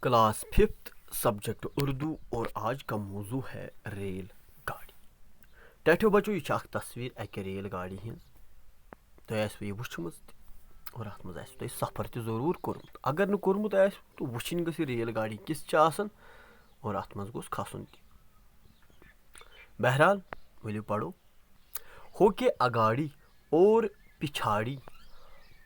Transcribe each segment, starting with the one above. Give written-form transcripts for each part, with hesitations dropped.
Class 5th subject Urdu और आज का मौजू है रेल गाड़ी। टैठो बचो यह अख तस्वीर अक रेल गाड़ी हज तुम वुचम और अत मज सफ़र तो जरूर कोर्मुत अगर नोर्मुत तो वुचन गई रेल गाड़ी किस और अत मज गोस खसन बहरहाल वलियो पढ़ो हो के अगाड़ी और पिछाड़ी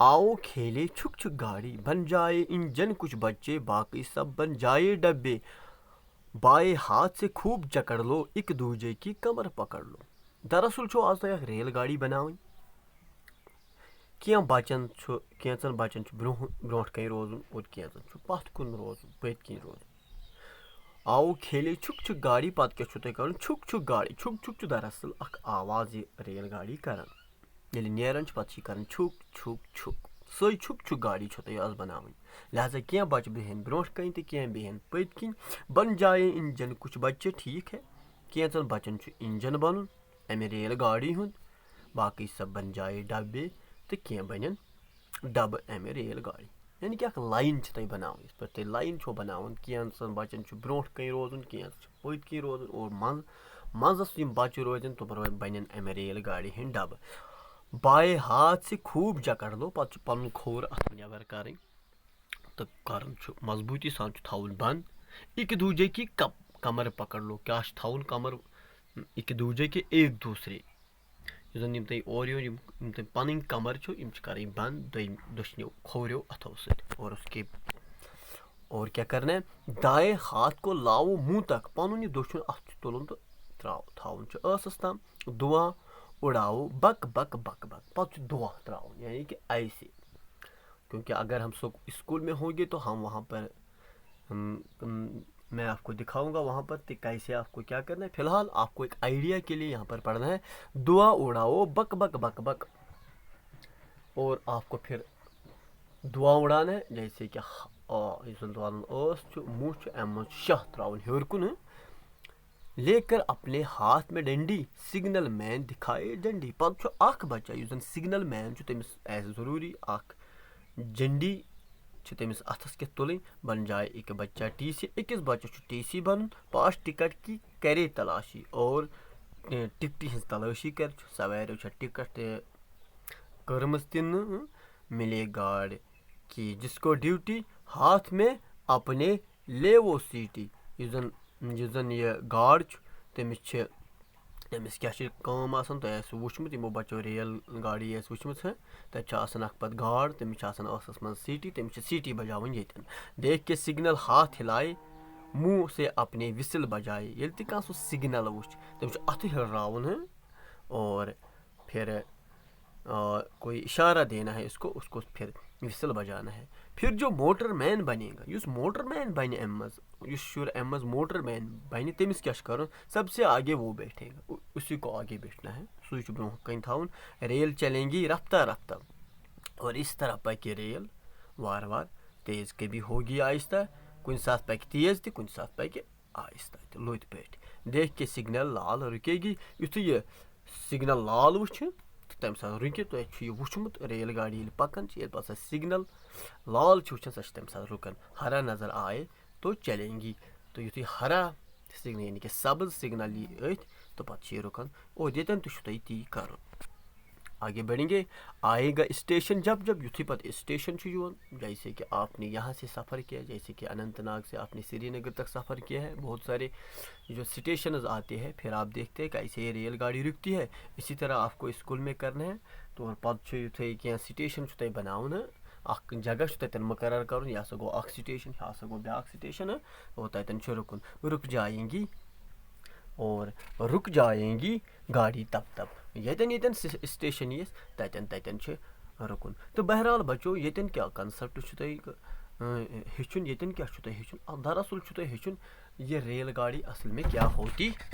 आओ खेले छुक छुक गाड़ी बन जाए इंजन कुछ बच्चे बाकी सब बन जाए डब्बे बाएं हाथ से खूब जकड़ लो एक दूजे की कमर पकड़ लो। दरअसल छो आज तक रेलगाड़ी बनावन बचन कैंचन बचन ब्रोह कन रोजन और कैंचन पथ कुन रोजन पत किन रोजन। आओ खेले छुक छुक गाड़ी पत क्या तुम कर छुक छुक गाड़ी छुक छुक दरअसल अख आवाज रेलगाड़ी कर नेरान पे कर छुक छुक छुक सही छुक छुक गाड़ी आज बनावन लिहाजा क्या बच बेहन ब्रोह कन तो क्या बेहन पत किन बन जाए इंजन कुछ बच्चे ठीक है कैंचन बचन इंजन बन अमे रेल गाड़ी हुंद बाकी सब बन जाए डब्बे तो क्या बन डब अमे रेल गाड़ी यानी कि लाइन तुम बनावन इस पे लाइन छो बनावन कैंचन बचन ब्रोह कन रोजन कैंच पत किन रोजन और मजस बच्चे रोजन तुम बन अमे रेल गाड़ी हंद डब बाएं हाथ से खूब जकड़ लो पे पन खोर अत नबर कर तो कर मजबूती सान थवन बंद एक दूजे की कमर पकड़ लो क्या थवन कमर एक दूजे के एक दूसरे जन तुम और तुम पन कमर कर बंद दशनो खोरो अथो और उसके और क्या करना है दाएं हाथ को लाओ मुंह तक पन दोशन अथ तुलन तो थवन स तम दुआ उड़ाओ बक बक बक बक पत दुआ त्राउन यानी कि ऐसे क्योंकि अगर हम स्कूल में होंगे तो हम वहाँ पर मैं आपको दिखाऊंगा वहाँ पर कैसे आपको क्या करना है। फिलहाल आपको एक आइडिया के लिए यहाँ पर पढ़ना है दुआ उड़ाओ बक बक बक बक और आपको फिर दुआ उड़ाना है जैसे कि मुँह एम शह त्राउन हेर कुन लेकर अपने हाथ में डंडी सिग्नल मैन दिखाए झंडी पे अख बच्चा सिग्नल मैन तमिस जरूरी अख झंडी तमिस अथस के तुल बन जाए एक बच्चा टीसी अकिस बच्चस टीसी बन पास टिकट की करे तलाशी और टिकट हज तलाशी कर सवारों टिकट कर्मस दिन मिले गार्ड की जिसको ड्यूटी हाथ में अपने ले वो सीटी जन यह गार्ड तमिस क्या कम तुम वुचमुत यमो बच्चों रेल गाड़ी वुचमुत तक पत गार्ड तमिस मज सीटी तमिस सीटी बजावन येतन देख के सिग्नल हाथ हिलाए मुंह से अपने विसल बजाए ये तह सिग्नल वुच तमिस अथ हिलरावन और फिर कोई इशारा देना है उसको फिर विसल बजाना है। फिर जो मोटर मैन बनेगा युस मोटर मैन बन शुर अमज मोटर मैन बन तमिस क्या कर सबसे आगे वो बैठेगा उसी को आगे बैठना है सुच ब्रोह कन थवन रेल चलेंगी रफ्ता रफ्ता और इस तरह पके रेल वार वार तेज कभी होगी आहिस्ता कुछ साथ पक तेज कुछ साथ पक आहिस्ता लोत पे देख के सिग्नल लाल रुकेगी युथ यह सिग्नल लाल वुच तम साथ रुक तुम वुचमुत रेल गाड़ी पकन पे सिग्नल लाल वुचान सह तम साथ रुकन हरा नजर आए तो चलेंगी तो युथ हरा सिग्नल यानी कि सब्ज सिग्नल यी तो पे रुकन और ये तुम ती कर आगे बढ़ेंगे आएगा स्टेशन जब जब युथी पत स्टेशन जैसे कि आपने यहाँ से सफ़र किया जैसे कि अनंतनाग से आपने श्रीनगर तक सफ़र किया है बहुत सारे जो स्टेशन आते हैं फिर आप देखते हैं कैसे ये रेलगाड़ी रुकती है इसी तरह आपको स्कूल में करना है तो पे युथे क्या स्टेशन तुम बनावन अख जगह तन मुकर कर यह गो अख स्टेशन यह गो ब्या स्टेशन और तन रुकन रुक जाएंगी और रुक जाएंगी गाड़ी तब तब यतन स्टेशन यस ततन रुकन तो बहरहाल बच्चों यतन क्या कंसेप्ट हेचुन यतन क्या हेचुन दरअसल हेचुन ये रेलगाड़ी असल में क्या होती